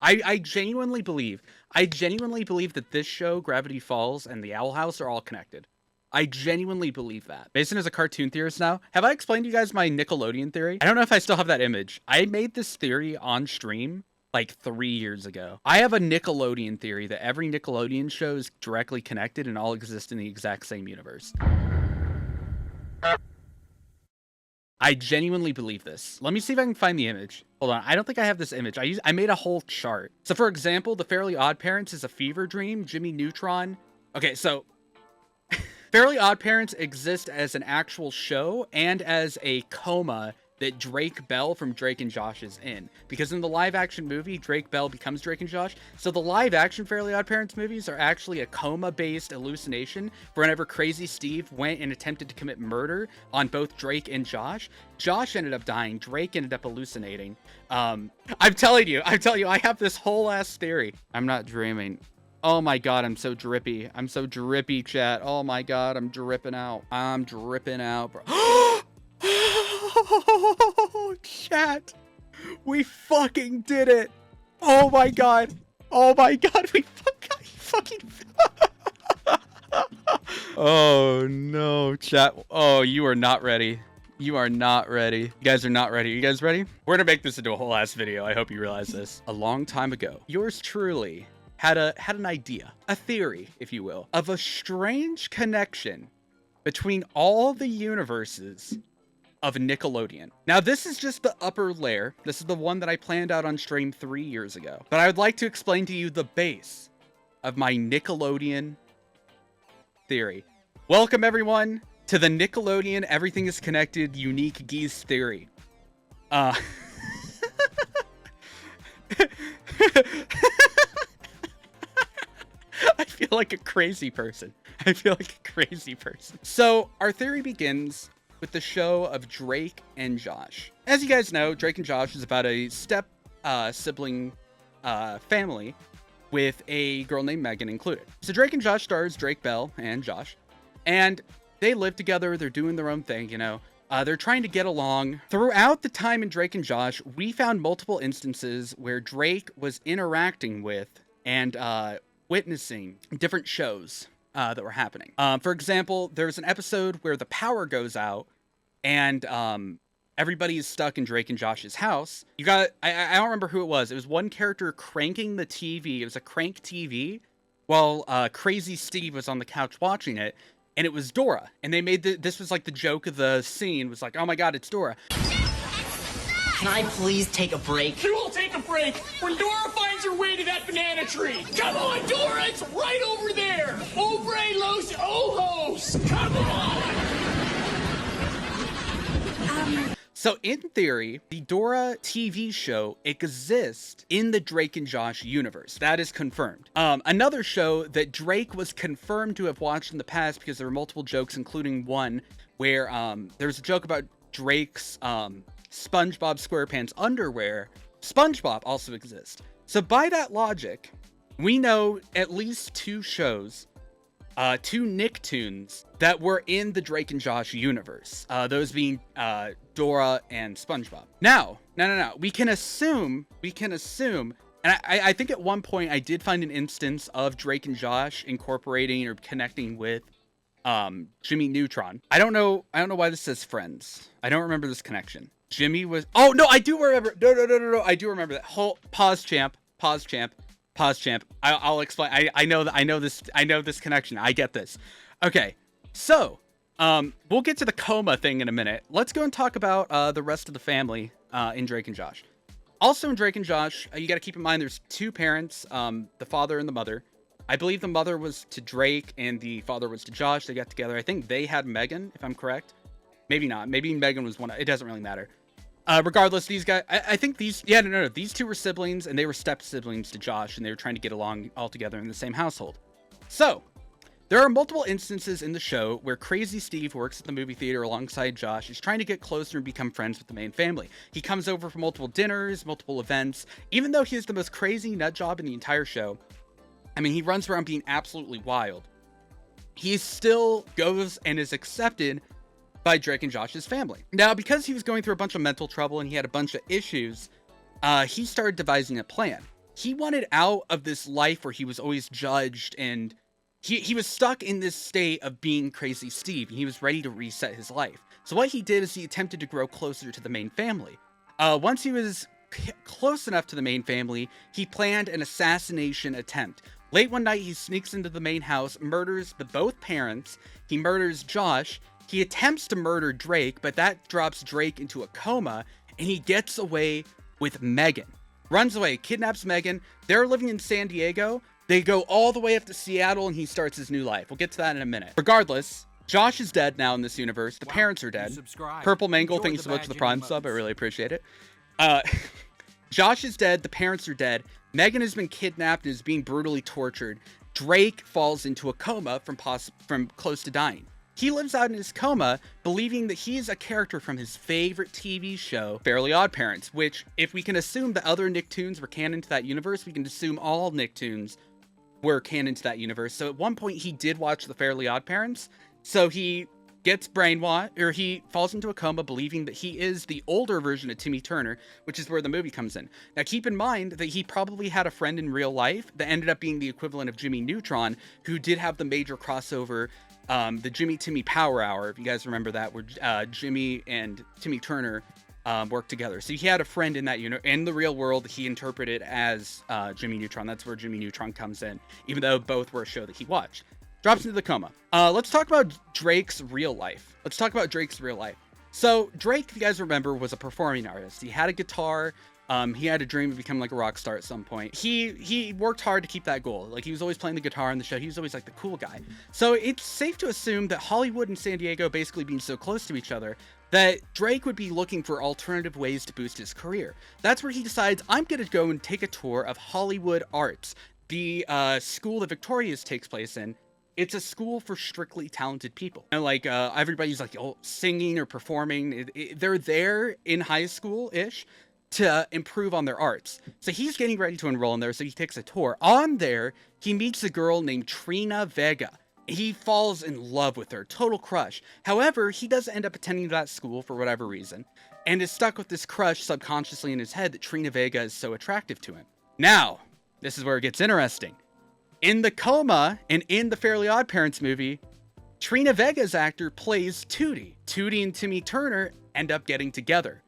I genuinely believe that this show, Gravity Falls, and the Owl House are all connected. I genuinely believe that. Mason is a cartoon theorist now. Have I explained to you guys my Nickelodeon theory? I don't know if I still have that image. I made this theory on stream like 3 years ago. I have a Nickelodeon theory that every Nickelodeon show is directly connected and all exist in the exact same universe. I genuinely believe this. Let me see if I can find the image. Hold on. I don't think I have this image. I made a whole chart. So for example, the Fairly Odd Parents is a fever dream. Jimmy Neutron. Okay, so Fairly Odd Parents exist as an actual show and as a coma that Drake Bell from Drake and Josh is in. Because in the live action movie, Drake Bell becomes Drake and Josh. So the live action Fairly Odd Parents movies are actually a coma-based hallucination for whenever Crazy Steve went and attempted to commit murder on both Drake and Josh. Josh ended up dying. Drake ended up hallucinating. I'm telling you, I have this whole ass theory. I'm not dreaming. Oh my god, I'm so drippy. I'm so drippy, chat. Oh my god, I'm dripping out. I'm dripping out, bro. Oh, chat. We fucking did it. Oh my god. Oh my god, we fucking Oh no, chat. Oh, you are not ready. You are not ready. You guys are not ready. You guys ready? We're gonna make this into a whole ass video. I hope you realize this. A long time ago, yours truly had an idea, a theory, if you will, of a strange connection between all the universes of Nickelodeon. Now, this is just the upper layer. This is the one that I planned out on stream 3 years ago. But I would like to explain to you the base of my Nickelodeon theory. Welcome, everyone, to the Nickelodeon Everything is Connected UniqueGeese theory. I feel like a crazy person. I feel like a crazy person. So our theory begins with the show of Drake and Josh. As you guys know, Drake and Josh is about a step sibling family with a girl named Megan included. So Drake and Josh stars Drake Bell and Josh, and they live together. They're doing their own thing, you know. They're trying to get along. Throughout the time in Drake and Josh, we found multiple instances where Drake was interacting with and witnessing different shows that were happening. For example, there's an episode where the power goes out and everybody is stuck in Drake and Josh's house. You got, I don't remember who it was. It was one character cranking the TV. It was a crank TV while Crazy Steve was on the couch watching it. And it was Dora. And they made this was like the joke of the scene was like, oh my god, it's Dora. Can I please take a break? You will take a break when Dora finds her way to that banana tree. Come on, Dora, it's right over there. Obre los ojos. Come on. So in theory, the Dora TV show exists in the Drake and Josh universe. That is confirmed. Another show that Drake was confirmed to have watched in the past because there were multiple jokes, including one where there's a joke about Drake's SpongeBob SquarePants underwear. SpongeBob also exists. So by that logic, we know at least 2 shows, 2 Nicktoons that were in the Drake and Josh universe. Those being Dora and SpongeBob. Now, no. We can assume, and I think at one point I did find an instance of Drake and Josh incorporating or connecting with Jimmy Neutron. I don't know why this says friends. I don't remember this connection. Jimmy was, oh no, I do remember. No, I do remember that. Hold, pause champ. I'll explain. I know this connection. I get this. Okay, so we'll get to the coma thing in a minute. Let's go and talk about the rest of the family in Drake and Josh. Also in Drake and Josh, you got to keep in mind there's 2 parents, the father and the mother. I believe the mother was to Drake and the father was to Josh. They got together. I think they had Megan, if I'm correct. Maybe not. Maybe Megan was one. It doesn't really matter. Regardless, these guys, I think these, yeah, no, these 2 were siblings, and they were step siblings to Josh, and they were trying to get along all together in the same household. So, there are multiple instances in the show where Crazy Steve works at the movie theater alongside Josh. He's trying to get closer and become friends with the main family. He comes over for multiple dinners, multiple events. Even though he is the most crazy nut job in the entire show, I mean, he runs around being absolutely wild. He still goes and is accepted by Drake and Josh's family. Now, because he was going through a bunch of mental trouble and he had a bunch of issues, he started devising a plan. He wanted out of this life where he was always judged, and he was stuck in this state of being Crazy Steve, and he was ready to reset his life. So what he did is he attempted to grow closer to the main family. Once he was close enough to the main family, he planned an assassination attempt. Late one night, he sneaks into the main house, murders both parents. He murders Josh. He attempts to murder Drake, but that drops Drake into a coma, and he gets away with Megan. Runs away, kidnaps Megan. They're living in San Diego. They go all the way up to Seattle, and he starts his new life. We'll get to that in a minute. Regardless, Josh is dead now in this universe. The parents are dead. Purple Mangle, thank you so much for the Prime sub. I really appreciate it. Josh is dead. The parents are dead. Megan has been kidnapped and is being brutally tortured. Drake falls into a coma from close to dying. He lives out in his coma, believing that he's a character from his favorite TV show, Fairly Odd Parents, which, if we can assume the other Nicktoons were canon to that universe, we can assume all Nicktoons were canon to that universe. So at one point, he did watch the Fairly Odd Parents, so he gets brainwashed, or he falls into a coma believing that he is the older version of Timmy Turner, which is where the movie comes in. Now, keep in mind that he probably had a friend in real life that ended up being the equivalent of Jimmy Neutron, who did have the major crossover, the Jimmy Timmy Power Hour, if you guys remember that, where Jimmy and Timmy Turner worked together. So he had a friend in that in the real world. He interpreted as Jimmy Neutron. That's where Jimmy Neutron comes in, even though both were a show that he watched. Drops into the coma. Let's talk about Drake's real life. So Drake, if you guys remember, was a performing artist. He had a guitar. He had a dream of becoming like a rock star at some point. He worked hard to keep that goal. Like, he was always playing the guitar on the show. He was always like the cool guy. So it's safe to assume that Hollywood and San Diego basically being so close to each other, that Drake would be looking for alternative ways to boost his career. That's where he decides, I'm going to go and take a tour of Hollywood Arts, the school that Victoria's takes place in. It's a school for strictly talented people. You know, like, everybody's like, singing or performing. They're there in high school-ish to improve on their arts. So he's getting ready to enroll in there, so he takes a tour. On there, he meets a girl named Trina Vega. He falls in love with her, total crush. However, he does end up attending that school for whatever reason, and is stuck with this crush subconsciously in his head that Trina Vega is so attractive to him. Now, this is where it gets interesting. In the coma, and in the Fairly Odd Parents movie, Trina Vega's actor plays Tootie. Tootie and Timmy Turner end up getting together.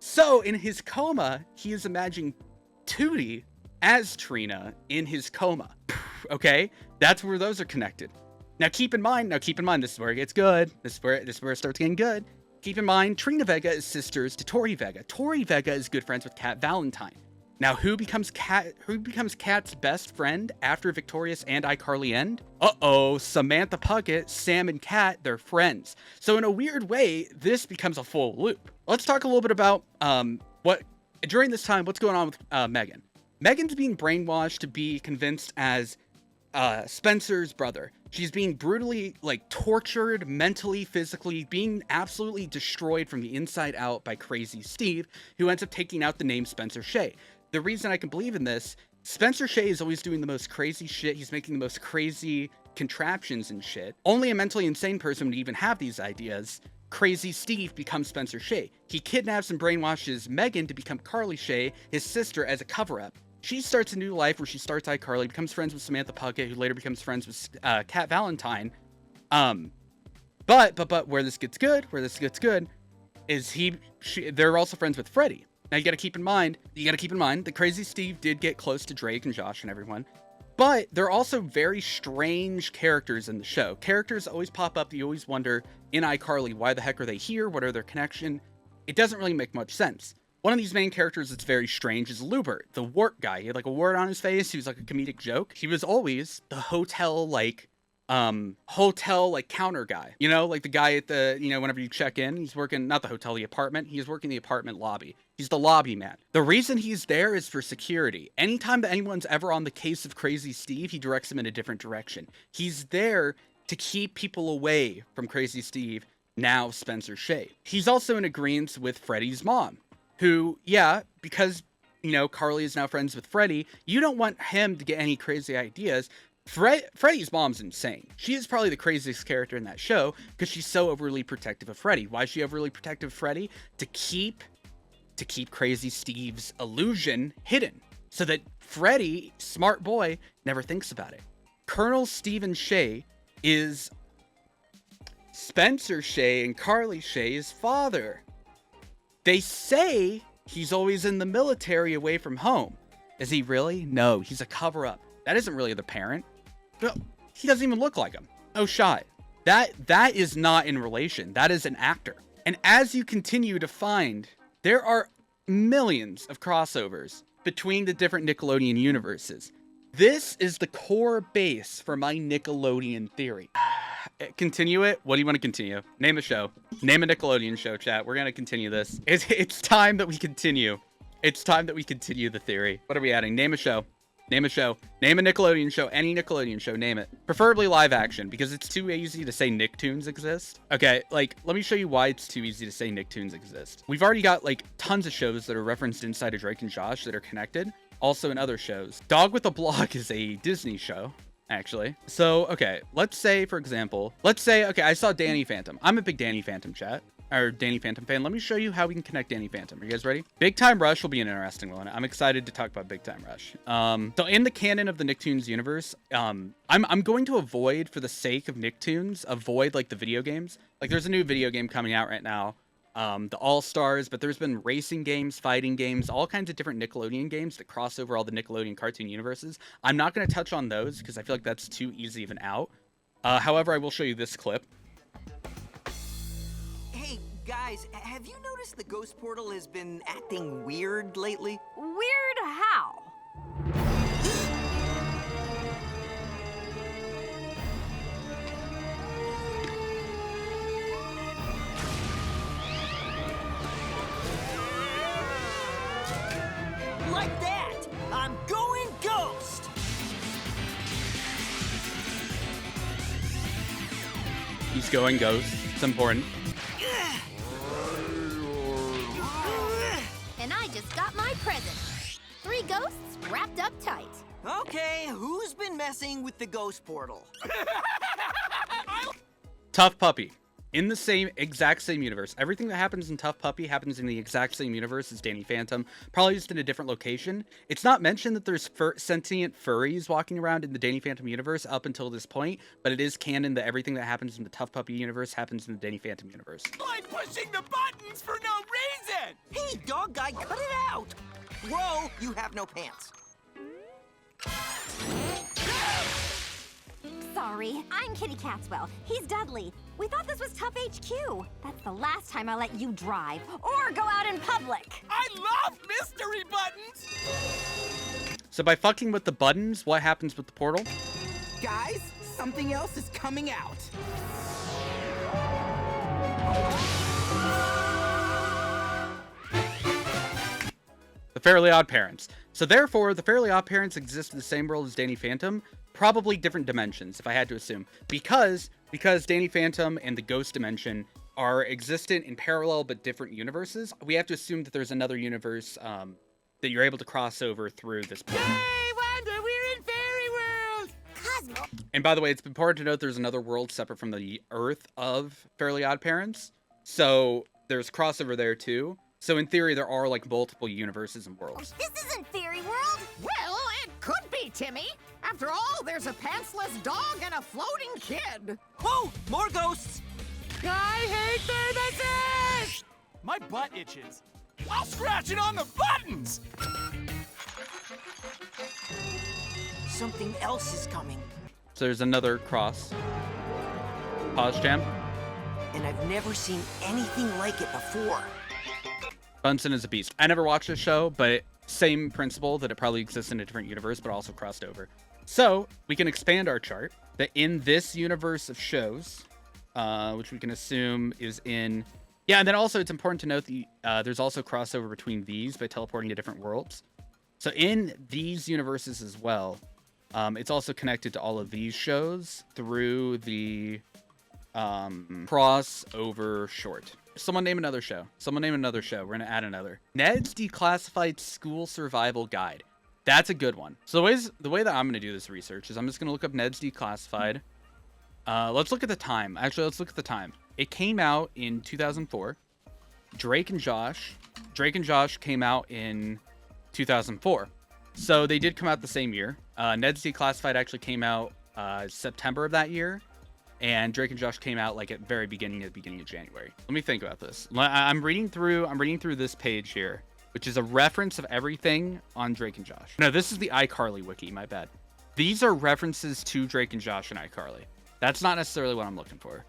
So, in his coma, he is imagining Tootie as Trina in his coma. Okay? That's where those are connected. Now keep in mind, this is where it gets good. This is where it starts getting good. Keep in mind, Trina Vega is sisters to Tori Vega. Tori Vega is good friends with Kat Valentine. Now, who becomes Kat's best friend after Victorious and iCarly end? Samantha Puckett, Sam, and Kat, they're friends. So in a weird way, this becomes a full loop. Let's talk a little bit about during this time, what's going on with Megan. Megan's being brainwashed to be convinced as Spencer's brother. She's being brutally, tortured mentally, physically, being absolutely destroyed from the inside out by Crazy Steve, who ends up taking out the name Spencer Shay. The reason I can believe in this, Spencer Shay is always doing the most crazy shit. He's making the most crazy contraptions and shit. Only a mentally insane person would even have these ideas. Crazy Steve becomes Spencer Shay. He kidnaps and brainwashes Megan to become Carly Shay, his sister, as a cover-up. She starts a new life where she starts iCarly, becomes friends with Samantha Puckett, who later becomes friends with Kat Valentine. But where this gets good is they're also friends with Freddie. Now you gotta keep in mind that Crazy Steve did get close to Drake and Josh and everyone, but they're also very strange characters in the show. Characters always pop up that you always wonder in iCarly, why the heck are they here? What are their connection? It doesn't really make much sense. One of these main characters that's very strange is Lubert, the wart guy. He had a wart on his face. He was like a comedic joke. He was always the hotel counter guy. You know, like the guy at the, whenever you check in, he's working, not the hotel, the apartment. He's working the apartment lobby. He's the lobby man. The reason he's there is for security. Anytime that anyone's ever on the case of Crazy Steve, he directs them in a different direction. He's there to keep people away from Crazy Steve, now Spencer Shay. He's also in agreement with Freddie's mom, who, because, Carly is now friends with Freddie, you don't want him to get any crazy ideas. Freddie's mom's insane. She is probably the craziest character in that show because she's so overly protective of Freddie. Why is she overly protective of Freddie? To keep Crazy Steve's illusion hidden. so that Freddy, smart boy, never thinks about it. Colonel Stephen Shay is Spencer Shay and Carly Shay's father. They say he's always in the military away from home. Is he really? No, he's a cover-up. That isn't really the parent. No, he doesn't even look like him. Oh, shot. That is not in relation. That is an actor. And as you continue to find, there are millions of crossovers between the different Nickelodeon universes. This is the core base for my Nickelodeon theory. Continue it? What do you want to continue? Name a show. Name a Nickelodeon show, chat. We're going to continue this. It's time that we continue. It's time that we continue the theory. What are we adding? Name a show. Name a show. Name a Nickelodeon show. Any Nickelodeon show. Name it. Preferably live action, because it's too easy to say Nicktoons exist. Okay, like, let me show you why it's too easy to say Nicktoons exist. We've already got, like, tons of shows that are referenced inside of Drake and Josh that are connected. Also in other shows. Dog with a Blog is a Disney show, actually. So, okay, let's say, for example, okay, I saw Danny Phantom. I'm a big Danny Phantom chat. Or Danny Phantom fan. Let me show you how we can connect Danny Phantom. Are you guys ready? Big Time Rush will be an interesting one. I'm excited to talk about Big Time Rush. So in the canon of the Nicktoons universe, I'm going to avoid, for the sake of Nicktoons, avoid like the video games. Like there's a new video game coming out right now, the All-Stars, but there's been racing games, fighting games, all kinds of different Nickelodeon games that cross over all the Nickelodeon cartoon universes. I'm not going to touch on those because I feel like that's too easy of an out. However, I will show you this clip. Guys, have you noticed the ghost portal has been acting weird lately? Weird how? Like that! I'm going ghost! He's going ghost. It's important. And I just got my present. 3 ghosts wrapped up tight. Okay, who's been messing with the ghost portal? Tough Puppy. In the exact same universe. Everything that happens in Tough Puppy happens in the exact same universe as Danny Phantom. Probably just in a different location. It's not mentioned that there's sentient furries walking around in the Danny Phantom universe up until this point, but it is canon that everything that happens in the Tough Puppy universe happens in the Danny Phantom universe. Like pushing the buttons for no reason! Hey, dog guy, cut it out! Bro, you have no pants. Sorry, I'm Kitty Catswell. He's Dudley. We thought this was Tough HQ. That's the last time I'll let you drive or go out in public. I love mystery buttons! So by fucking with the buttons, what happens with the portal? Guys, something else is coming out. The Fairly Odd Parents. So therefore, the Fairly Odd Parents exist in the same world as Danny Phantom. Probably different dimensions, if I had to assume. Because Danny Phantom and the Ghost Dimension are existent in parallel but different universes, we have to assume that there's another universe that you're able to cross over through this portal. Hey, Wanda, we're in Fairy World! Cosmo. And by the way, it's important to note there's another world separate from the Earth of Fairly Odd Parents. So there's crossover there too. So in theory, there are like multiple universes and worlds. This isn't Fairy World. Well, it could be, Timmy. After all, there's a pantsless dog and a floating kid. Whoa, more ghosts! I hate thermoses! My butt itches. I'll scratch it on the buttons! Something else is coming. So there's another cross. Pause jam. And I've never seen anything like it before. Bunsen is a beast. I never watched this show, but same principle that it probably exists in a different universe, but also crossed over. So we can expand our chart that in this universe of shows, which we can assume is in... Yeah, and then also it's important to note that there's also crossover between these by teleporting to different worlds. So in these universes as well, it's also connected to all of these shows through the crossover short. Someone name another show. Someone name another show. We're going to add another. Ned's Declassified School Survival Guide. That's a good one. So the way that I'm going to do this research is I'm just going to look up Ned's Declassified. Let's look at the time. Actually, let's look at the time. It came out in 2004. Drake and Josh came out in 2004. So they did come out the same year. Ned's Declassified actually came out September of that year, and Drake and Josh came out like at the beginning of January. Let me think about this. I'm reading through this page here, which is a reference of everything on Drake and Josh. No, this is the iCarly wiki, my bad. These are references to Drake and Josh and iCarly. That's not necessarily what I'm looking for.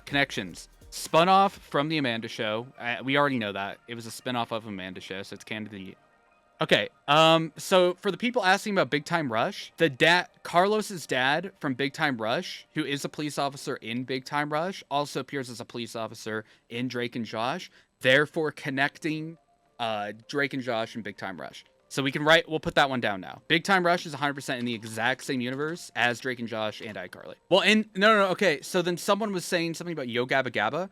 Connections. Spun off from the Amanda Show. We already know that. It was a spin-off of Amanda Show, so it's canon to the... Okay, so for the people asking about Big Time Rush, Carlos's dad from Big Time Rush, who is a police officer in Big Time Rush, also appears as a police officer in Drake and Josh, therefore connecting Drake and Josh and Big Time Rush. So we'll put that one down now. Big Time Rush is 100% in the exact same universe as Drake and Josh and iCarly. Well, okay, so then someone was saying something about Yo Gabba Gabba.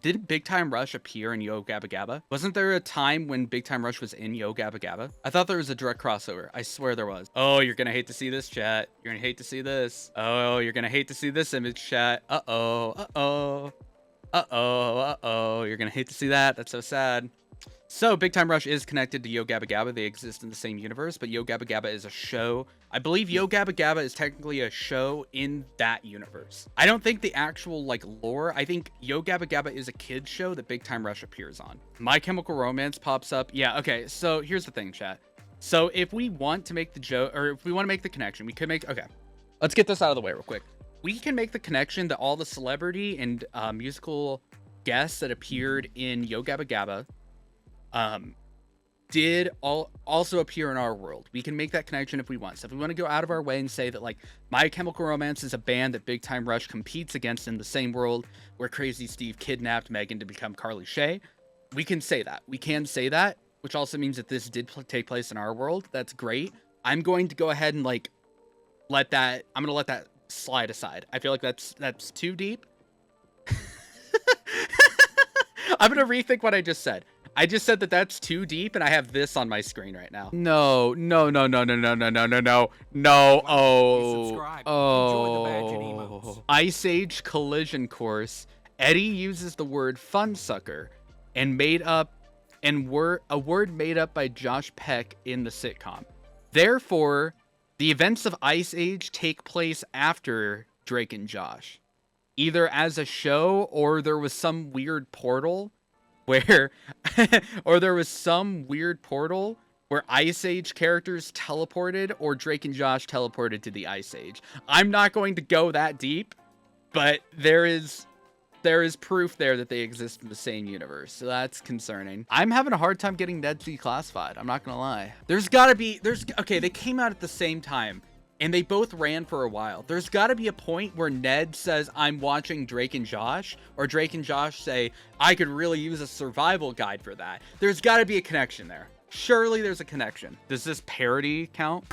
Did Big Time Rush appear in Yo Gabba Gabba? Wasn't there a time when Big Time Rush was in Yo Gabba Gabba? I thought there was a direct crossover. I swear there was. Oh, you're gonna hate to see this, chat. You're gonna hate to see this. Oh, you're gonna hate to see this image, chat. Uh-oh. You're gonna hate to see that. That's so sad. So, Big Time Rush is connected to Yo Gabba Gabba. They exist in the same universe, but Yo Gabba Gabba is a show. I believe Yo Gabba Gabba is technically a show in that universe. I don't think the actual, lore. I think Yo Gabba Gabba is a kid's show that Big Time Rush appears on. My Chemical Romance pops up. Yeah, okay, so here's the thing, chat. So, if we want to make the joke, or if we want to make the connection, we could make... Okay, let's get this out of the way real quick. We can make the connection that all the celebrity and musical guests that appeared in Yo Gabba Gabba did also appear in our world. We can make that connection if we want. So if we want to go out of our way and say that My Chemical Romance is a band that Big Time Rush competes against in the same world where Crazy Steve kidnapped Megan to become Carly Shay, we can say that. We can say that, which also means that this did take place in our world. That's great. I'm going to go ahead and let that slide aside. I feel like that's too deep. I'm going to rethink what I just said. I just said that that's too deep, and I have this on my screen right now. No. Oh. Ice Age Collision Course. Eddie uses the word funsucker and a word made up by Josh Peck in the sitcom. Therefore, the events of Ice Age take place after Drake and Josh, either as a show or there was some weird portal where Ice Age characters teleported or Drake and Josh teleported to the Ice Age. I'm not going to go that deep, but there is proof there that they exist in the same universe, so that's concerning. I'm having a hard time getting Ned Declassified, I'm not gonna lie. Okay, they came out at the same time, and they both ran for a while. There's gotta be a point where Ned says, I'm watching Drake and Josh, or Drake and Josh say, I could really use a survival guide for that. There's gotta be a connection there. Surely there's a connection. Does this parody count?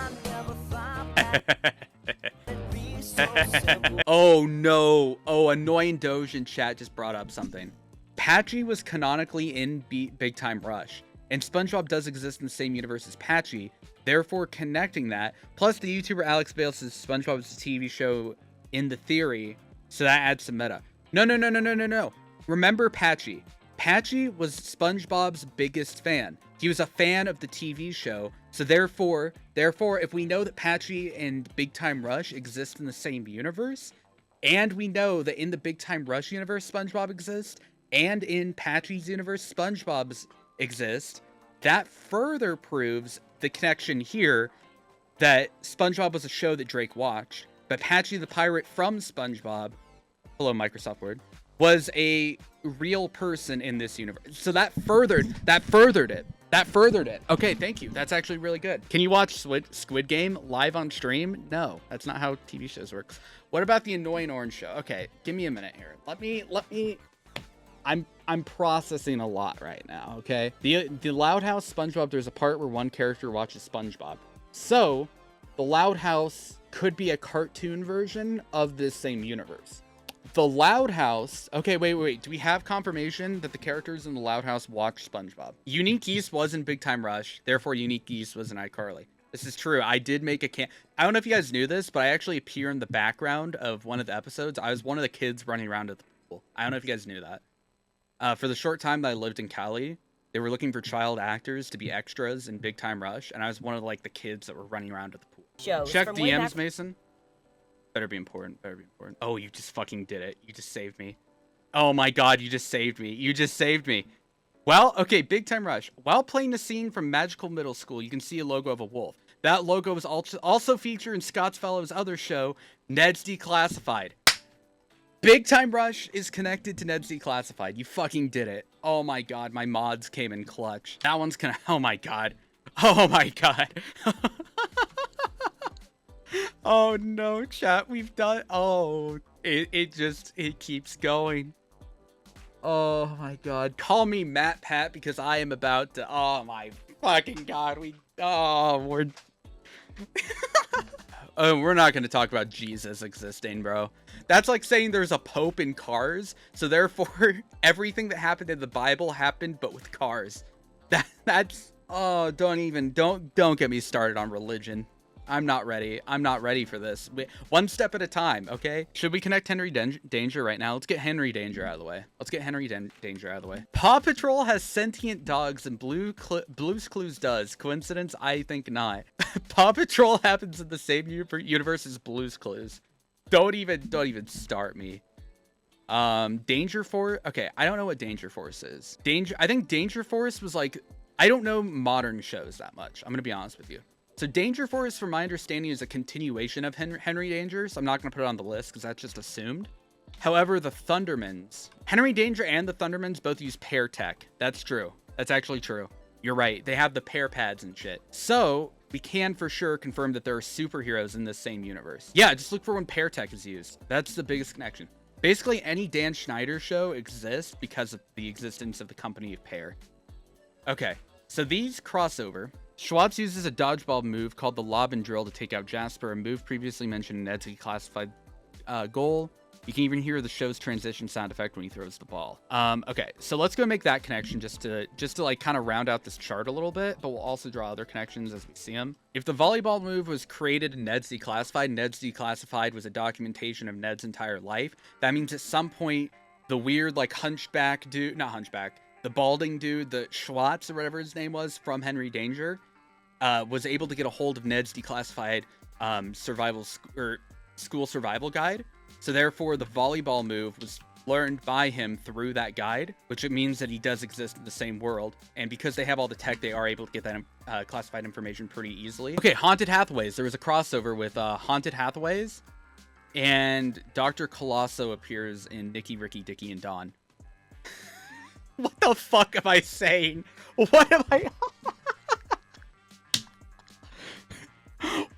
Oh no. Oh, Annoying Doge in chat just brought up something. Patchy was canonically in Big Time Rush, and SpongeBob does exist in the same universe as Patchy, therefore connecting that. Plus, the YouTuber Alex Bale says SpongeBob is a TV show in the theory, so that adds some meta. No. Remember Patchy. Patchy was SpongeBob's biggest fan. He was a fan of the TV show, so therefore, if we know that Patchy and Big Time Rush exist in the same universe, and we know that in the Big Time Rush universe SpongeBob exists, and in Patchy's universe SpongeBob's exist, that further proves the connection here that SpongeBob was a show that Drake watched, but Patchy the Pirate from SpongeBob, hello Microsoft Word, was a real person in this universe. So that furthered it. Okay, thank you. That's actually really good. Can you watch Squid Game live on stream? No, that's not how TV shows work. What about the Annoying Orange Show? Okay, give me a minute here. Let me. I'm processing a lot right now. Okay, the Loud House SpongeBob. There's a part where one character watches SpongeBob. So the Loud House could be a cartoon version of this same universe. The Loud House. Okay, wait. Do we have confirmation that the characters in the Loud House watch SpongeBob? UniqueGeese was in Big Time Rush, therefore UniqueGeese was in iCarly. This is true. I did make I don't know if you guys knew this, but I actually appear in the background of one of the episodes. I was one of the kids running around at the pool. I don't know if you guys knew that. For the short time that I lived in Cali, They were looking for child actors to be extras in Big Time Rush, and I was one of like the kids that were running around at the pool. Shows Check from way DMs, back- Mason. Better be important. Better be important. Oh, you just fucking did it. You just saved me. Oh my god, you just saved me. You just saved me. Well, okay, Big Time Rush. While playing the scene from Magical Middle School, you can see a logo of a wolf. That logo was also featured in Scott Fellow's other show, Ned's Declassified. Big Time Rush is connected to Ned's Declassified. You fucking did it. Oh my god, my mods came in clutch. That one's gonna... Oh my god. Oh my god. Oh no, chat, we've done... Oh, it keeps going. Oh my god. Call me Matt Pat because I am about to... Oh my fucking god. We're not going to talk about Jesus existing, bro. That's like saying there's a pope in Cars, so therefore everything that happened in the Bible happened, but with cars. That's... Oh, don't get me started on religion. I'm not ready. I'm not ready for this. One step at a time, okay? Should we connect Henry Danger right now? Let's get Henry Danger out of the way. Danger out of the way. Paw Patrol has sentient dogs and Blue's Clues does. Coincidence? I think not. Paw Patrol happens in the same universe as Blue's Clues. Don't even start me. Danger Force. Okay, I don't know what Danger Force is. I think Danger Force was like... I don't know modern shows that much. I'm gonna be honest with you. So Danger Force, from my understanding, is a continuation of Henry Danger, so I'm not going to put it on the list because that's just assumed. However, the Thundermans, Henry Danger and the Thundermans both use pair tech. That's true. That's actually true. You're right. They have the pair pads and shit. So we can for sure confirm that there are superheroes in this same universe. Yeah, just look for when pair tech is used. That's the biggest connection. Basically, any Dan Schneider show exists because of the existence of the company of Pair. Okay, so these crossover. Schwartz uses a dodgeball move called the Lob and Drill to take out Jasper, a move previously mentioned in Ned's Declassified goal. You can even hear the show's transition sound effect when he throws the ball. Okay, so let's go make that connection just to like kind of round out this chart a little bit, but we'll also draw other connections as we see them. If the volleyball move was created in Ned's Declassified was a documentation of Ned's entire life. That means at some point, the weird like hunchback dude, not hunchback, the balding dude, the Schwartz or whatever his name was from Henry Danger, was able to get a hold of Ned's Declassified school survival guide. So therefore, the volleyball move was learned by him through that guide, which it means that he does exist in the same world. And because they have all the tech, they are able to get that classified information pretty easily. Okay, Haunted Hathaways. There was a crossover with Haunted Hathaways, and Dr. Colosso appears in Nicky, Ricky, Dicky, and Dawn. What the fuck am I saying? What am I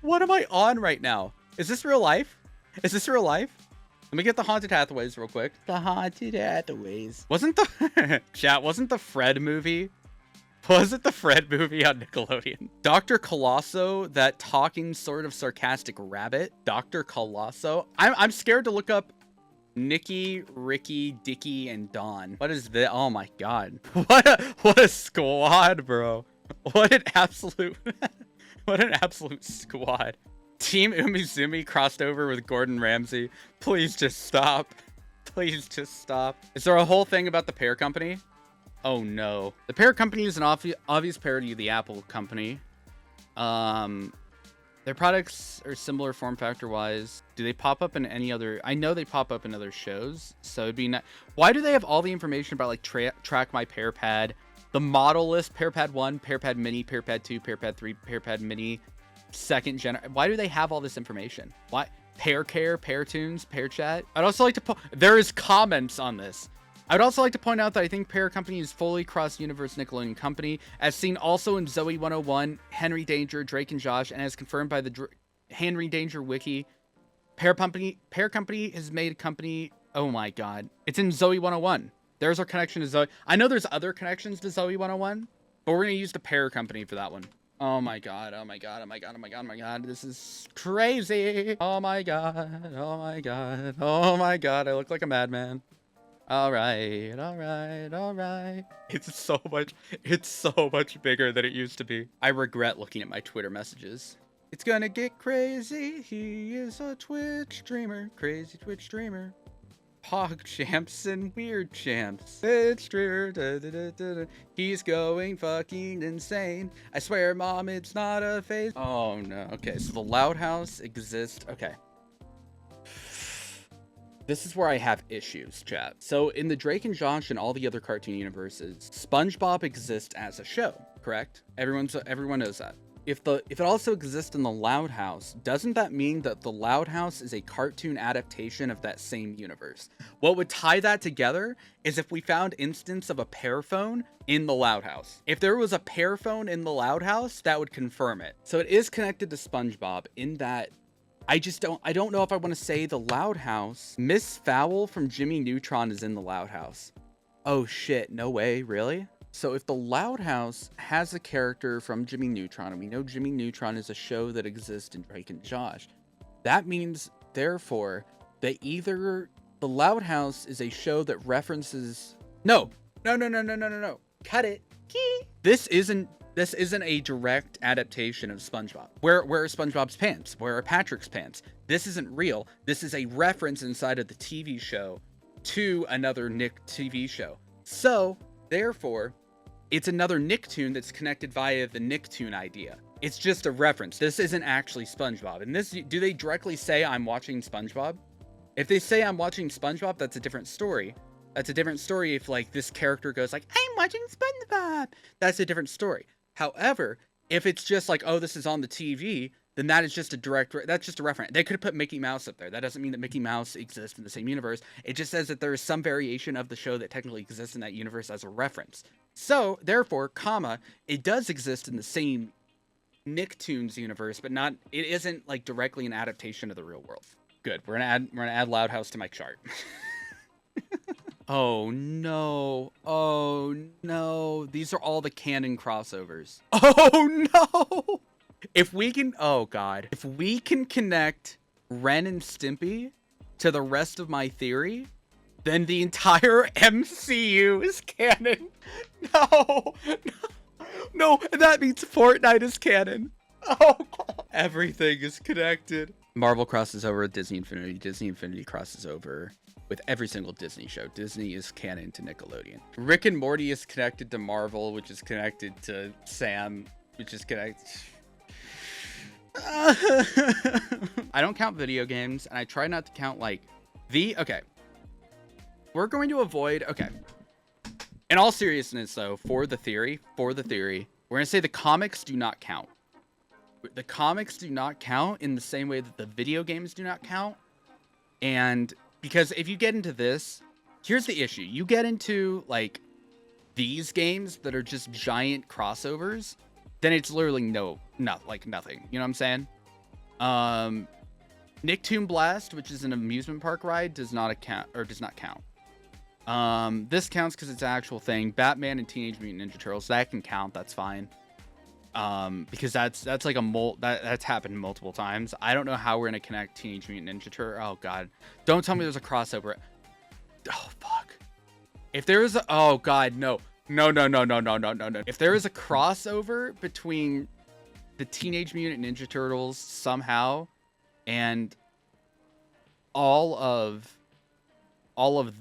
What am I on right now? Is this real life? Is this real life? Let me get the Haunted Hathaways real quick. The Haunted Hathaways. Wasn't the Fred movie? Was it the Fred movie on Nickelodeon? Dr. Colosso, that talking sort of sarcastic rabbit. Dr. Colosso. I'm scared to look up Nicky, Ricky, Dicky, and Dawn. What is this? Oh my god. What a squad, bro. What an absolute squad. Team Umizoomi crossed over with Gordon Ramsay. Please just stop. Please just stop. Is there a whole thing about the Pear Company? Oh no. The Pear Company is an obvious parody of the Apple Company. Their products are similar form factor wise. Do they pop up in any other... I know they pop up in other shows, so it'd be not... Why do they have all the information about like track my Pear Pad, the model list, Pear Pad 1, Pear Pad Mini, Pear Pad 2, Pear Pad 3, Pear Pad Mini, second gen... Why do they have all this information? Why? Pear Care, Pear Tunes, Pear Chat? I'd also like to... There is comments on this. I would also like to point out that I think Pear Company is fully cross-universe Nickelodeon company, as seen also in Zoe 101, Henry Danger, Drake and Josh, and as confirmed by the Henry Danger wiki. Pear Company has made a company... Oh my god. It's in Zoe 101. There's our connection to Zoe. I know there's other connections to Zoe 101, but we're going to use the Pear Company for that one. Oh my god, oh my god, oh my god, oh my god, oh my god, this is crazy. Oh my god, oh my god, oh my god, I look like a madman. Alright. It's so much bigger than it used to be. I regret looking at my Twitter messages. It's gonna get crazy. He is a Twitch streamer. Crazy Twitch streamer. Pog champs and weird champs. It's true. He's going fucking insane. I swear, Mom, it's not a phase. Oh no. Okay, so the Loud House exists. Okay. This is where I have issues, chat. So in the Drake and Josh and all the other cartoon universes, SpongeBob exists as a show, correct? Everyone knows that. If it also exists in the Loud House, doesn't that mean that the Loud House is a cartoon adaptation of that same universe? What would tie that together is if we found instance of a pair phone in the Loud House. If there was a pair phone in the Loud House, that would confirm it. So it is connected to SpongeBob in that I don't know if I want to say the Loud House. Miss Fowl from Jimmy Neutron is in the Loud House. Oh shit, no way, really? So if the Loud House has a character from Jimmy Neutron, and we know Jimmy Neutron is a show that exists in Drake and Josh, that means, therefore, that either the Loud House is a show that references... No. Cut it. This isn't a direct adaptation of SpongeBob. Where are SpongeBob's pants? Where are Patrick's pants? This isn't real. This is a reference inside of the TV show to another Nick TV show. So, therefore, it's another Nicktoon that's connected via the Nicktoon idea. It's just a reference. This isn't actually SpongeBob. And this, do they directly say I'm watching SpongeBob? If they say I'm watching SpongeBob, that's a different story. That's a different story if like this character goes like, I'm watching SpongeBob. That's a different story. However, if it's just like, oh, this is on the TV, then that is just a that's just a reference. They could have put Mickey Mouse up there. That doesn't mean that Mickey Mouse exists in the same universe. It just says that there is some variation of the show that technically exists in that universe as a reference. So, therefore, comma, it does exist in the same Nicktoons universe, but not, it isn't like directly an adaptation of the real world. Good. We're gonna add Loud House to my chart. Oh no. Oh no. These are all the canon crossovers. Oh no. If we can, oh god. If we can connect Ren and Stimpy to the rest of my theory, then the entire MCU is canon. No. No, that means Fortnite is canon. Oh god. Everything is connected. Marvel crosses over with Disney Infinity. Disney Infinity crosses over with every single Disney show. Disney is canon to Nickelodeon. Rick and Morty is connected to Marvel, which is connected to Sam, which is connected... I don't count video games, and I try not to count, like, okay. We're going to avoid... Okay. In all seriousness, though, for the theory, we're going to say the comics do not count. The comics do not count in the same way that the video games do not count. And... because if you get into this, here's the issue. You get into, like, these games that are just giant crossovers, then it's literally nothing. You know what I'm saying? Nicktoon Blast, which is an amusement park ride, does not count. This counts because it's an actual thing. Batman and Teenage Mutant Ninja Turtles, that can count. That's fine. Because that's like that's happened multiple times. I don't know how we're gonna connect Teenage Mutant Ninja Turtles. Oh god, don't tell me there's a crossover. Oh fuck. If there is a, oh god, no. If there is a crossover between the Teenage Mutant Ninja Turtles somehow and all of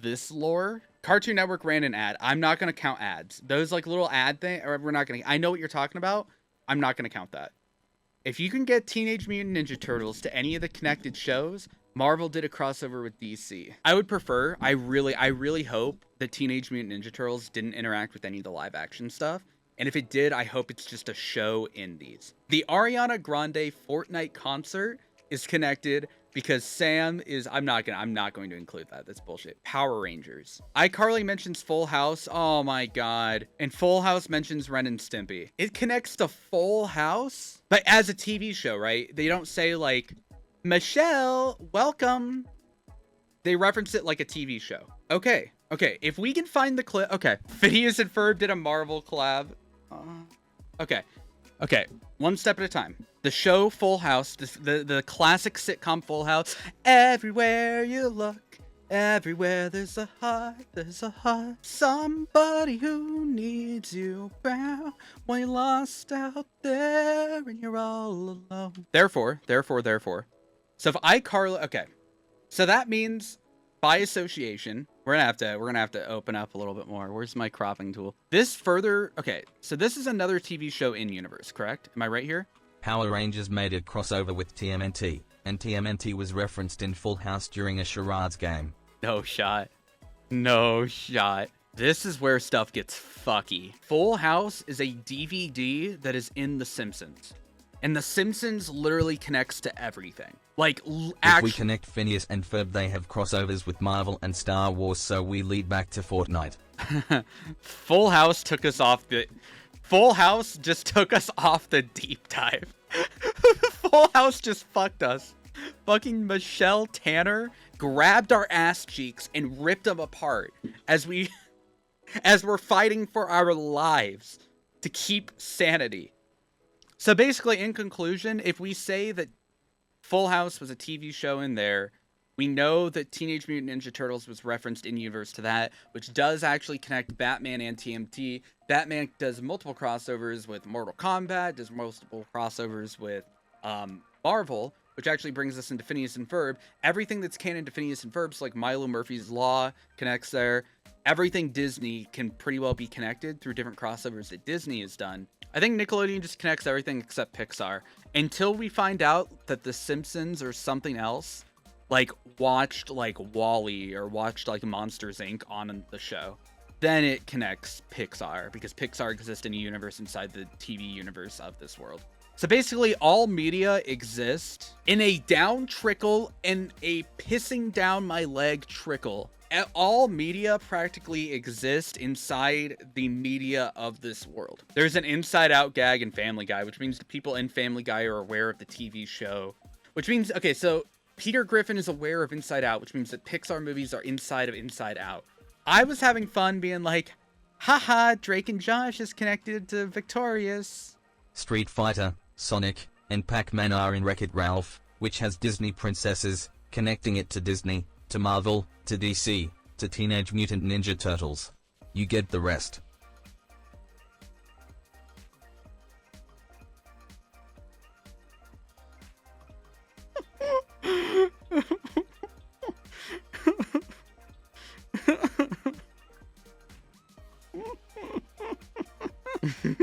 this lore, Cartoon Network ran an ad. I'm not gonna count ads. Those like little ad thing, or we're not gonna. I know what you're talking about. I'm not going to count that. If you can get Teenage Mutant Ninja Turtles to any of the connected shows, Marvel did a crossover with DC. I would prefer, I really hope that Teenage Mutant Ninja Turtles didn't interact with any of the live action stuff. And if it did, I hope it's just a show in these. The Ariana Grande Fortnite concert is connected because Sam is, I'm not going to include that. That's bullshit. Power Rangers. iCarly mentions Full House. Oh my god. And Full House mentions Ren and Stimpy. It connects to Full House, but as a TV show, right? They don't say like, Michelle, welcome. They reference it like a TV show. Okay. If we can find the clip. Okay. Phineas and Ferb did a Marvel collab. Okay. One step at a time. The show Full House, the classic sitcom Full House. Everywhere you look, everywhere there's a heart, somebody who needs you found when you're lost out there and you're all alone. Therefore. So if iCarly, okay. So that means by association, we're gonna have to open up a little bit more. Where's my cropping tool? This further, okay, so this is another TV show in universe, correct? Am I right here? Power Rangers made a crossover with TMNT, and TMNT was referenced in Full House during a charades game. No shot. No shot. This is where stuff gets fucky. Full House is a DVD that is in The Simpsons. And The Simpsons literally connects to everything. Like, If we connect Phineas and Ferb, they have crossovers with Marvel and Star Wars, so we lead back to Fortnite. Full House took us off the... Full House just took us off the deep dive. Full House just fucked us. Fucking Michelle Tanner grabbed our ass cheeks and ripped them apart as we're fighting for our lives to keep sanity. So basically, in conclusion, if we say that Full House was a TV show in there, we know that Teenage Mutant Ninja Turtles was referenced in universe to that, which does actually connect Batman and TMT. Batman does multiple crossovers with Mortal Kombat, does multiple crossovers with Marvel, which actually brings us into Phineas and Ferb. Everything that's canon to Phineas and Ferb, so like Milo Murphy's Law connects there. Everything Disney can pretty well be connected through different crossovers that Disney has done. I think Nickelodeon just connects everything except Pixar. Until we find out that The Simpsons or something else, like, watched, like, WALL-E or watched, like, Monsters, Inc. on the show, then it connects Pixar, because Pixar exists in a universe inside the TV universe of this world. So basically, all media exist in a down trickle and a pissing down my leg trickle. All media practically exist inside the media of this world. There's an Inside Out gag in Family Guy, which means the people in Family Guy are aware of the TV show. Which means, okay, so Peter Griffin is aware of Inside Out, which means that Pixar movies are inside of Inside Out. I was having fun being like, haha, Drake and Josh is connected to Victorious. Street Fighter, Sonic, and Pac-Man are in Wreck-It Ralph, which has Disney princesses, connecting it to Disney, to Marvel, to DC, to Teenage Mutant Ninja Turtles. You get the rest.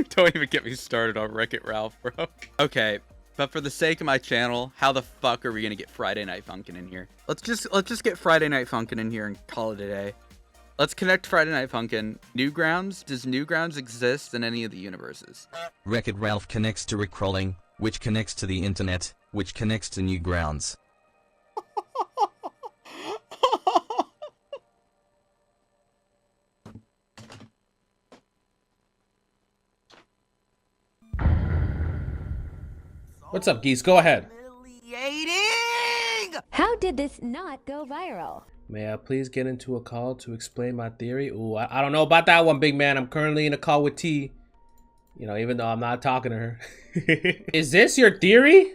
Don't even get me started on Wreck-It Ralph, bro. Okay, but for the sake of my channel, how the fuck are we gonna get Friday Night Funkin' in here? Let's just get Friday Night Funkin' in here and call it a day. Let's connect Friday Night Funkin'. Newgrounds? Does Newgrounds exist in any of the universes? Wreck-It Ralph connects to Rickrolling, which connects to the internet, which connects to Newgrounds. What's up, Geese? Go ahead. Humiliating! How did this not go viral? May I please get into a call to explain my theory? Ooh, I don't know about that one, big man. I'm currently in a call with T. You know, even though I'm not talking to her. Is this your theory?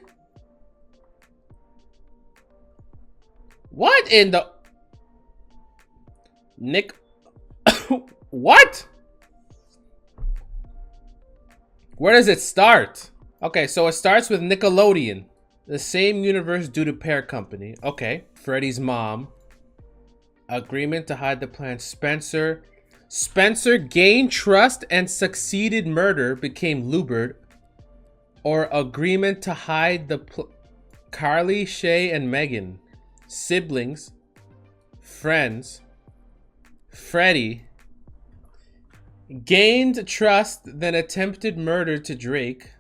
What in the... Nick... What? Where does it start? Okay, so it starts with Nickelodeon. The same universe due to parent company. Okay. Freddy's mom. Agreement to hide the plan. Spencer gained trust and succeeded murder became Lubert. Or agreement to hide the Carly, Shay, and Megan. Siblings. Friends. Freddy. Gained trust, then attempted murder to Drake.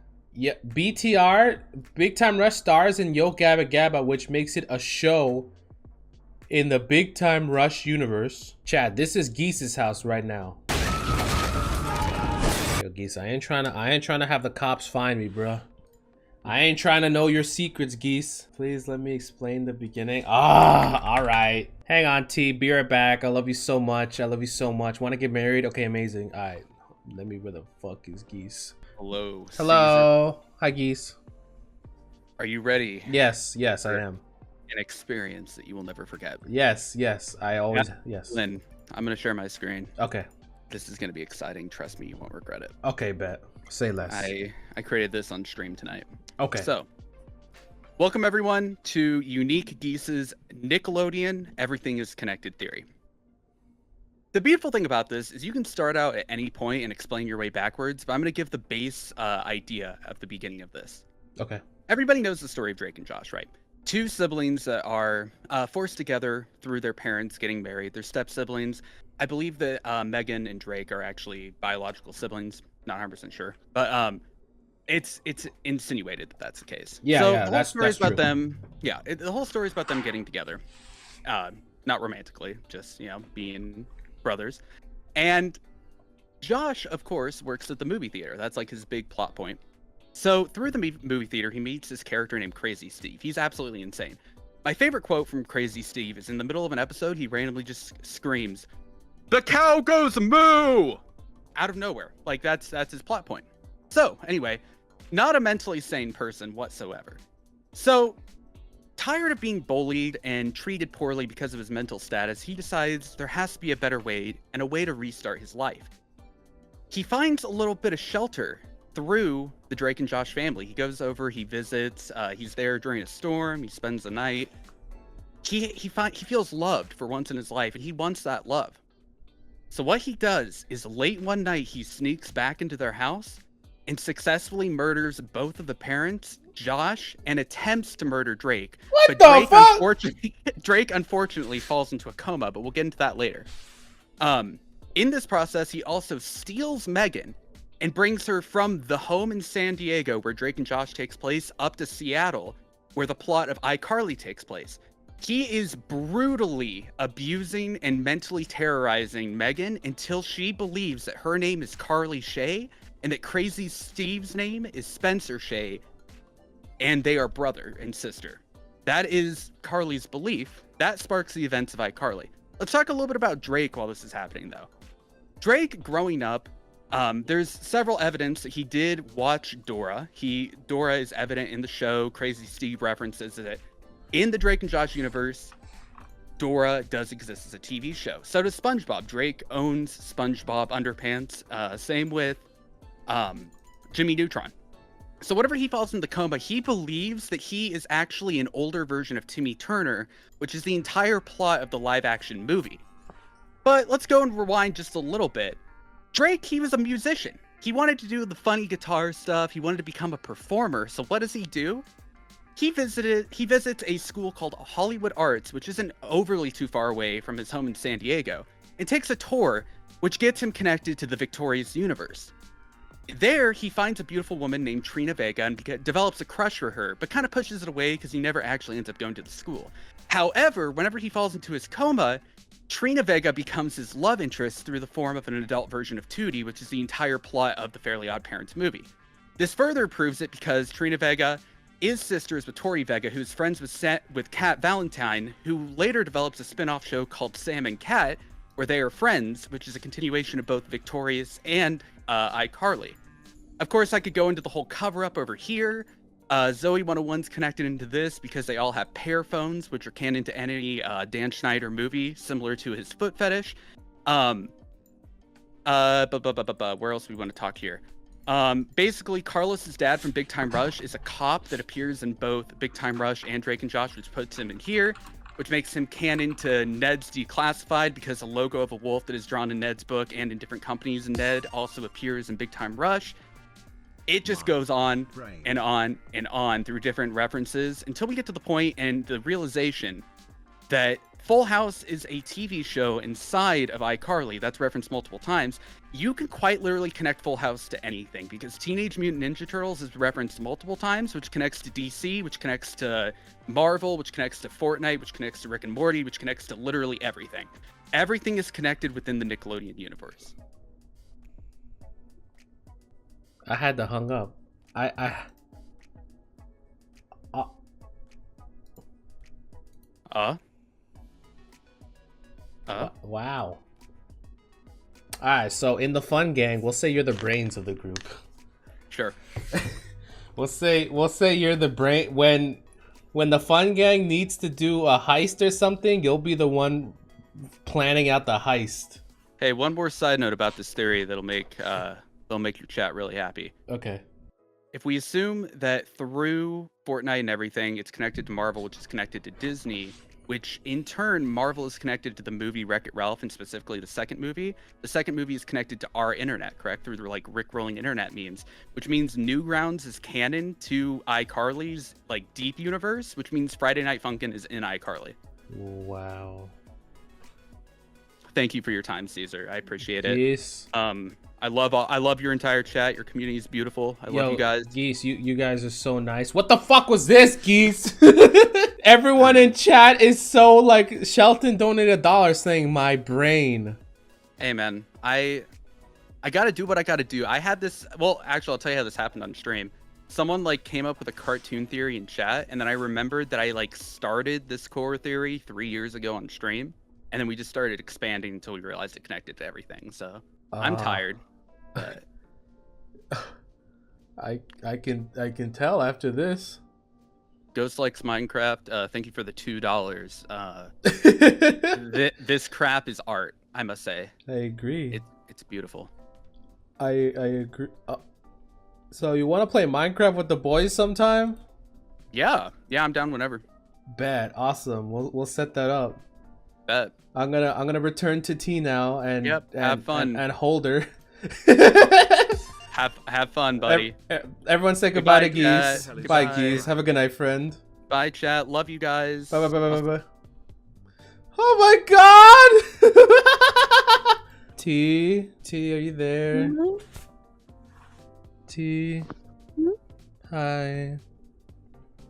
Yeah, BTR, Big Time Rush stars in Yo Gabba Gabba, which makes it a show in the Big Time Rush universe. Chad, this is Geese's house right now. Yo, Geese, I ain't trying to have the cops find me, bruh. I ain't trying to know your secrets, Geese. Please let me explain the beginning. All right. Hang on, T. Be right back. I love you so much. I love you so much. Want to get married? Okay, amazing. All right. Let me. Where the fuck is Geese? Hello. Hello. Hi, Geese. Are you ready? Yes, I am. An experience that you will never forget. Yes. I always, yes. Lynn, I'm going to share my screen. Okay. This is going to be exciting. Trust me, you won't regret it. Okay, bet. Say less. I created this on stream tonight. Okay. So, Welcome everyone to UniqueGeese's Nickelodeon Everything is Connected theory. The beautiful thing about this is you can start out at any point and explain your way backwards, but I'm going to give the base idea of the beginning of this. Okay. Everybody knows the story of Drake and Josh, right? Two siblings that are forced together through their parents getting married. They're step siblings. I believe that Megan and Drake are actually biological siblings. Not 100% sure, but it's insinuated that that's the case. Yeah, so yeah, the whole story is about true. them. Yeah, the whole story is about them getting together, not romantically, just being brothers. And Josh, of course, works at the movie theater. That's like his big plot point. So through the movie theater, he meets this character named Crazy Steve. He's absolutely insane. My favorite quote from Crazy Steve is in the middle of an episode, he randomly just screams, "The cow goes moo!" out of nowhere. Like that's his plot point. So anyway, not a mentally sane person whatsoever. So tired of being bullied and treated poorly because of his mental status, he decides there has to be a better way and a way to restart his life. He finds a little bit of shelter through the Drake and Josh family. He goes over, he visits, he's there during a storm, he spends the night. He feels loved for once in his life, and he wants that love. So what he does is late one night, he sneaks back into their house and successfully murders both of the parents, Josh, and attempts to murder Drake. What but the fuck? Drake unfortunately falls into a coma, but we'll get into that later. In this process, he also steals Megan and brings her from the home in San Diego where Drake and Josh takes place up to Seattle, where the plot of iCarly takes place. He is brutally abusing and mentally terrorizing Megan until she believes that her name is Carly Shay and that Crazy Steve's name is Spencer Shay, and they are brother and sister. That is Carly's belief. That sparks the events of iCarly. Let's talk a little bit about Drake while this is happening, though. Drake, growing up, there's several evidence that he did watch Dora. Dora is evident in the show. Crazy Steve references it. In the Drake and Josh universe, Dora does exist as a TV show. So does SpongeBob. Drake owns SpongeBob underpants. Same with Jimmy Neutron. So whenever he falls into the coma, he believes that he is actually an older version of Timmy Turner, which is the entire plot of the live-action movie. But let's go and rewind just a little bit. Drake, he was a musician. He wanted to do the funny guitar stuff. He wanted to become a performer. So what does he do? He visits a school called Hollywood Arts, which isn't overly too far away from his home in San Diego, and takes a tour, which gets him connected to the Victorious universe. There, he finds a beautiful woman named Trina Vega and develops a crush for her, but kind of pushes it away because he never actually ends up going to the school. However, whenever he falls into his coma, Trina Vega becomes his love interest through the form of an adult version of Tootie, which is the entire plot of the Fairly Odd Parents movie. This further proves it because Trina Vega is sisters with Tori Vega, who's friends with Kat Valentine, who later develops a spin-off show called Sam and Cat, where they are friends, which is a continuation of both Victorious and iCarly. Of course, I could go into the whole cover-up over here. Zoe 101's connected into this because they all have pair phones, which are canon to any Dan Schneider movie, similar to his foot fetish. Where else do we want to talk here? Basically, Carlos's dad from Big Time Rush is a cop that appears in both Big Time Rush and Drake and Josh, which puts him in here, which makes him canon to Ned's Declassified because the logo of a wolf that is drawn in Ned's book and in different companies in Ned also appears in Big Time Rush. It just goes on and on and on through different references until we get to the point and the realization that Full House is a TV show inside of iCarly that's referenced multiple times. You can quite literally connect Full House to anything because Teenage Mutant Ninja Turtles is referenced multiple times, which connects to DC, which connects to Marvel, which connects to Fortnite, which connects to Rick and Morty, which connects to literally everything. Everything is connected within the Nickelodeon universe. I had to hung up. Wow. Alright, so in the fun gang, we'll say you're the brains of the group. Sure. We'll say you're the brain when the fun gang needs to do a heist or something, you'll be the one planning out the heist. Hey, one more side note about this theory that'll make your chat really happy. Okay. if we assume that through Fortnite and everything, it's connected to Marvel, which is connected to Disney, which in turn, Marvel is connected to the movie Wreck-It Ralph, and specifically the second movie. The second movie is connected to our internet, correct? Through the like Rick-rolling internet memes, which means Newgrounds is canon to iCarly's like deep universe, which means Friday Night Funkin' is in iCarly. Wow. Thank you for your time, Caesar. I appreciate it. Geese. I love your entire chat. Your community is beautiful. I love you guys. Geese, you guys are so nice. What the fuck was this, Geese? Everyone in chat is so like, Shelton donated $1 saying my brain. Hey man, I gotta do what I gotta do. I had this, well, actually I'll tell you how this happened on stream. Someone like came up with a cartoon theory in chat, and then I remembered that I like started this core theory 3 years ago on stream, and then we just started expanding until we realized it connected to everything. So I'm tired. But I can tell after this. Ghost likes Minecraft. Thank you for the $2. This crap is art, I must say. I agree. It's beautiful. I agree. So you want to play Minecraft with the boys sometime? Yeah, I'm down whenever. Bet. Awesome. We'll set that up. Bet. I'm gonna return to T now and have fun and hold her. have fun, buddy. Everyone say goodbye to Geese. Chat. Bye, Geese. Have a good night, friend. Bye, chat. Love you guys. Bye, bye, bye, bye, bye. Oh my God! T, are you there? T, hi.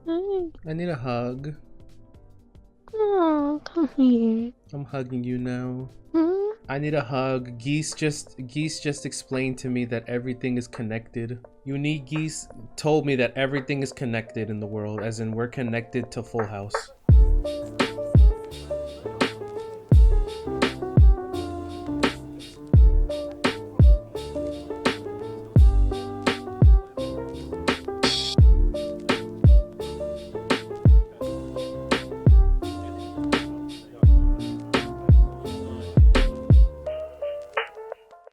I need a hug. Oh, come here. I'm hugging you now. I need a hug. Geese just explained to me that everything is connected. UniqueGeese told me that everything is connected in the world, as in we're connected to Full House.